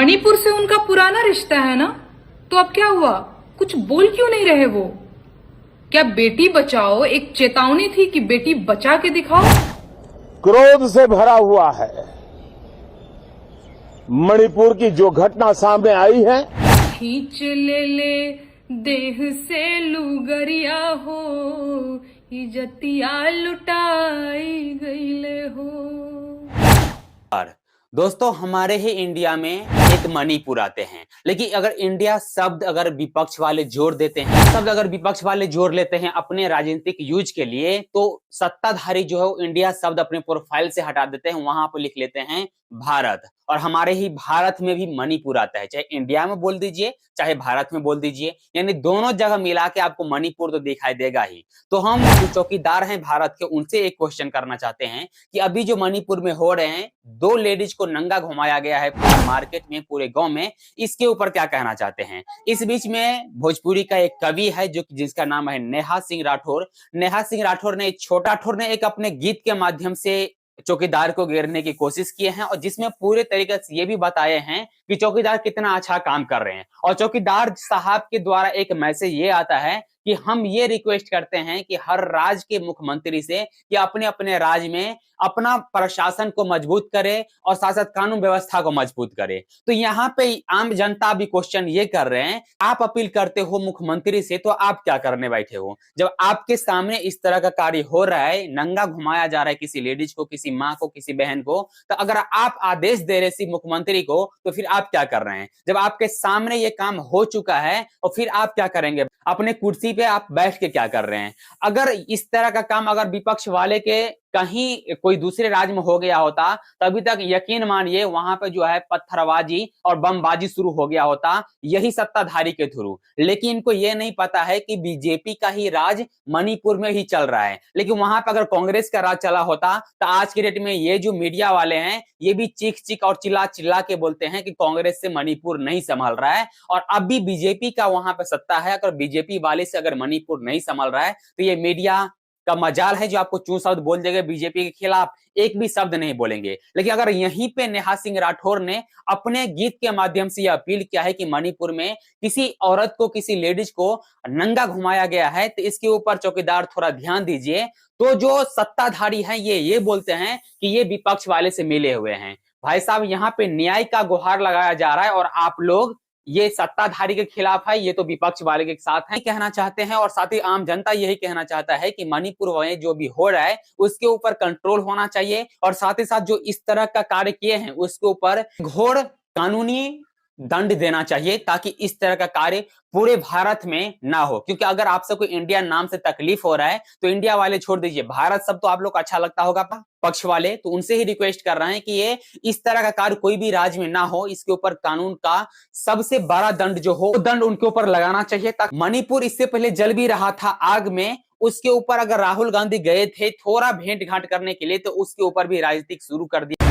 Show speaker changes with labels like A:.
A: मणिपुर से उनका पुराना रिश्ता है ना, तो अब क्या हुआ? कुछ बोल क्यों नहीं रहे वो? क्या बेटी बचाओ एक चेतावनी थी कि बेटी बचा के दिखाओ?
B: क्रोध से भरा हुआ है मणिपुर की जो घटना सामने आई है।
A: खींच ले देह से लुगरिया हो, इजतिया लुटाई गईले हो।
C: दोस्तों, हमारे ही इंडिया में एक मणिपुर आते हैं, लेकिन अगर इंडिया शब्द अगर विपक्ष वाले जोड़ देते हैं, शब्द अगर विपक्ष वाले जोड़ लेते हैं अपने राजनीतिक यूज के लिए, तो सत्ताधारी जो है वो इंडिया शब्द अपने प्रोफाइल से हटा देते हैं, वहां पर लिख लेते हैं भारत। और हमारे ही भारत में भी मणिपुर आता है, चाहे इंडिया में बोल दीजिए चाहे भारत में बोल दीजिए, यानी दोनों जगह मिला के आपको मणिपुर तो दिखाई देगा ही। तो हम जो चौकीदार हैं भारत के, उनसे एक क्वेश्चन करना चाहते हैं कि अभी जो मणिपुर में हो रहे हैं, 2 लेडीज को नंगा घुमाया गया है पूरे मार्केट में, पूरे गांव में, इसके ऊपर क्या कहना चाहते हैं? इस बीच में भोजपुरी का एक कवि है जो जिसका नाम है नेहा सिंह राठौर। नेहा सिंह राठौर ने छोटा राठौर ने एक अपने गीत के माध्यम से चौकीदार को घेरने की कोशिश किए हैं, और जिसमें पूरे तरीके से ये भी बताए हैं कि चौकीदार कितना अच्छा काम कर रहे हैं। और चौकीदार साहब के द्वारा एक मैसेज ये आता है कि हम ये रिक्वेस्ट करते हैं कि हर राज्य के मुख्यमंत्री से कि अपने अपने राज्य में अपना प्रशासन को मजबूत करे और साथ साथ कानून व्यवस्था को मजबूत करे। तो यहाँ पे आम जनता भी क्वेश्चन ये कर रहे हैं, आप अपील करते हो मुख्यमंत्री से, तो आप क्या करने बैठे हो? जब आपके सामने इस तरह का कार्य हो रहा है, नंगा घुमाया जा रहा है किसी लेडीज को, किसी माँ को, किसी बहन को, तो अगर आप आदेश दे रहे मुख्यमंत्री को, तो फिर आप क्या कर रहे हैं? जब आपके सामने ये काम हो चुका है और फिर आप क्या करेंगे? अपने कुर्सी पे आप बैठ के क्या कर रहे हैं? अगर इस तरह का काम अगर विपक्ष वाले के कहीं कोई दूसरे राज्य में हो गया होता, तभी तक यकीन मानिए वहां पे जो है पत्थरबाजी और बमबाजी शुरू हो गया होता, यही सत्ताधारी के थ्रू। लेकिन इनको ये नहीं पता है कि बीजेपी का ही राज मणिपुर में ही चल रहा है। लेकिन वहां पर अगर कांग्रेस का राज चला होता, तो आज के डेट में ये जो मीडिया वाले हैं, ये भी चीख चीख और चिल्ला चिल्ला के बोलते हैं कि कांग्रेस से मणिपुर नहीं संभल रहा है, और अब भी बीजेपी का वहां पर सत्ता है। अगर बीजेपी वाले से अगर मणिपुर नहीं संभल रहा है, तो ये मीडिया का मजाल है जो आपको चूं शब्द बोल देंगे, बीजेपी के खिलाफ एक भी शब्द नहीं बोलेंगे। लेकिन अगर यहीं पे नेहा सिंह राठौर ने अपने गीत के माध्यम से यह अपील किया है कि मणिपुर में किसी औरत को, किसी लेडीज को नंगा घुमाया गया है, तो इसके ऊपर चौकीदार थोड़ा ध्यान दीजिए। तो जो सत्ताधारी हैं ये बोलते हैं कि ये विपक्ष वाले से मिले हुए हैं। भाई साहब, यहाँ पे न्याय का गुहार लगाया जा रहा है और आप लोग ये सत्ताधारी के खिलाफ है, ये तो विपक्ष वाले के साथ है कहना चाहते हैं। और साथ ही आम जनता यही कहना चाहता है कि मणिपुर में जो भी हो रहा है उसके ऊपर कंट्रोल होना चाहिए, और साथ ही साथ जो इस तरह का कार्य किए हैं उसके ऊपर घोर कानूनी दंड देना चाहिए, ताकि इस तरह का कार्य पूरे भारत में ना हो। क्योंकि अगर आप सबको इंडिया नाम से तकलीफ हो रहा है, तो इंडिया वाले छोड़ दीजिए, भारत सब तो आप लोग अच्छा लगता होगा पक्ष वाले, तो उनसे ही रिक्वेस्ट कर रहे हैं कि ये इस तरह का कार्य कोई भी राज्य में ना हो, इसके ऊपर कानून का सबसे बड़ा दंड जो हो, दंड उनके ऊपर लगाना चाहिए। ताकि मणिपुर इससे पहले जल भी रहा था आग में, उसके ऊपर अगर राहुल गांधी गए थे थोड़ा भेंट घाट करने के लिए, तो उसके ऊपर भी राजनीतिक शुरू कर दिया।